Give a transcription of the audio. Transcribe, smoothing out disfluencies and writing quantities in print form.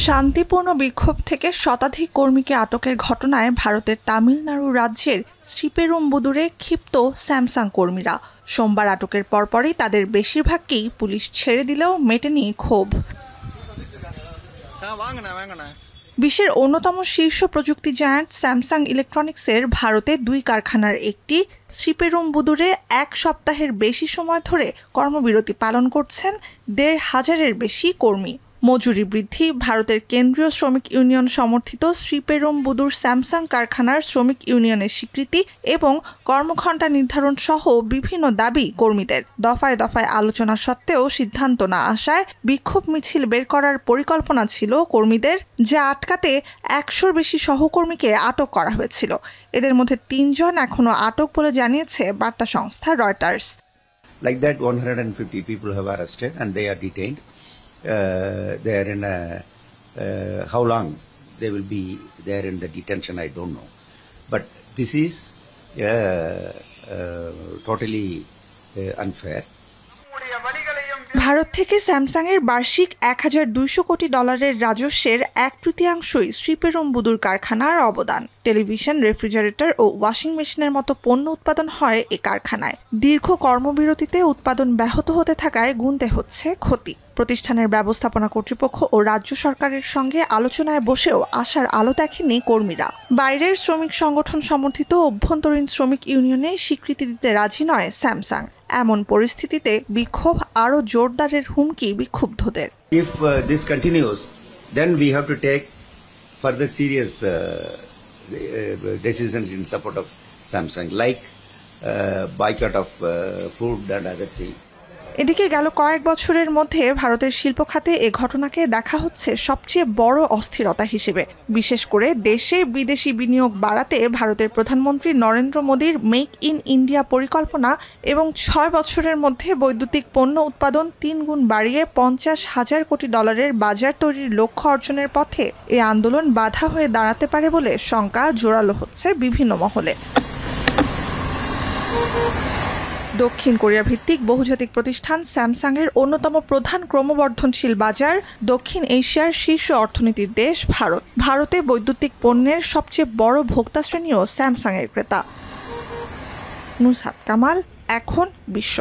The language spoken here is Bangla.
শান্তিপূর্ণ বিক্ষোভ থেকে শতাধিক কর্মীকে আটকের ঘটনায় ভারতের তামিলনাড়ু রাজ্যের শ্রীপেরুম্বুদুরে ক্ষিপ্ত স্যামসাং কর্মীরা। সোমবার আটকের পরপরই তাদের বেশিরভাগকেই পুলিশ ছেড়ে দিলেও মেটেনি ক্ষোভ। বিশ্বের অন্যতম শীর্ষ প্রযুক্তি জায়ান্ট স্যামসাং ইলেকট্রনিক্সের ভারতে 2 কারখানার একটি শ্রীপেরুম্বুদুরে 1 সপ্তাহের বেশি সময় ধরে কর্মবিরতি পালন করছেন 1,500-এর বেশি কর্মী। মজুরি বৃদ্ধি, ভারতের কেন্দ্রীয় শ্রমিক ইউনিয়ন সমর্থিত শ্রীপেরুম্বুদুর স্যামসাং কারখানার শ্রমিক ইউনিয়নের স্বীকৃতি এবং কর্মঘণ্টা নির্ধারণ সহ বিভিন্ন দাবি কর্মীদের। দফায় দফায় আলোচনা সত্ত্বেও সিদ্ধান্ত না আসায় বিক্ষোভ মিছিল বের করার পরিকল্পনা ছিল কর্মীদের, যা আটকাতে 100-র বেশি সহকর্মীকে আটক করা হয়েছিল। এদের মধ্যে 3 জন এখনো আটক বলে জানিয়েছে বার্তা সংস্থা Reuters. Like that, 150 people have arrested and they are detained. They are in how long they will be there in the detention, I don't know. But this is totally unfair. Bharat থেকে স্যামসাংয়ের বার্ষিক $1,200 কোটি রাজস্বের 1/3 শ্রীপেরুম্বুদুর কারখানার অবদান। টেলিভিশন, রেফ্রিজারেটর ও ওয়াশিং মেশিনের মতো পণ্য উৎপাদন হয় এ কারখানায়। দীর্ঘ কর্মবিরতিতে উৎপাদন ব্যাহত হতে থাকায় গুনতে হচ্ছে ক্ষতি। প্রতিষ্ঠানের ব্যবস্থাপনা কর্তৃপক্ষ ও রাজ্য সরকারের সঙ্গে আলোচনায় বসেও আশার আলো দেখেনি কর্মীরা। বাইরের শ্রমিক সংগঠন সমর্থিত অভ্যন্তরীণ শ্রমিক ইউনিয়নে স্বীকৃতি দিতে রাজি নয় স্যামসাং। এমন পরিস্থিতিতে বিক্ষোভ আরও জোরদারের হুমকি বিক্ষুব্ধদের। If this continues, then we have to take further serious decisions in support of Samsung, like boycott of food and other things. এদিকে গেল কয়েক বছরের মধ্যে ভারতের শিল্প খাতে এ ঘটনাকে দেখা হচ্ছে সবচেয়ে বড় অস্থিরতা হিসেবে। বিশেষ করে দেশে বিদেশি বিনিয়োগ বাড়াতে ভারতের প্রধানমন্ত্রী নরেন্দ্র মোদীর মেক ইন ইন্ডিয়া পরিকল্পনা এবং 6 বছরের মধ্যে বৈদ্যুতিক পণ্য উৎপাদন 3 গুণ বাড়িয়ে $50,000 কোটি বাজার তৈরির লক্ষ্য অর্জনের পথে এই আন্দোলন বাধা হয়ে দাঁড়াতে পারে বলে শঙ্কা জোরালো হচ্ছে বিভিন্ন মহলে। দক্ষিণ কোরিয়া ভিত্তিক বহুজাতিক প্রতিষ্ঠান স্যামসাংয়ের অন্যতম প্রধান ক্রমবর্ধনশীল বাজার দক্ষিণ এশিয়ার শীর্ষ অর্থনীতির দেশ ভারত। ভারতে বৈদ্যুতিক পণ্যের সবচেয়ে বড় ভোক্তা শ্রেণীও স্যামসাংয়ের ক্রেতা। নুসহাত কামাল, এখন বিশ্ব।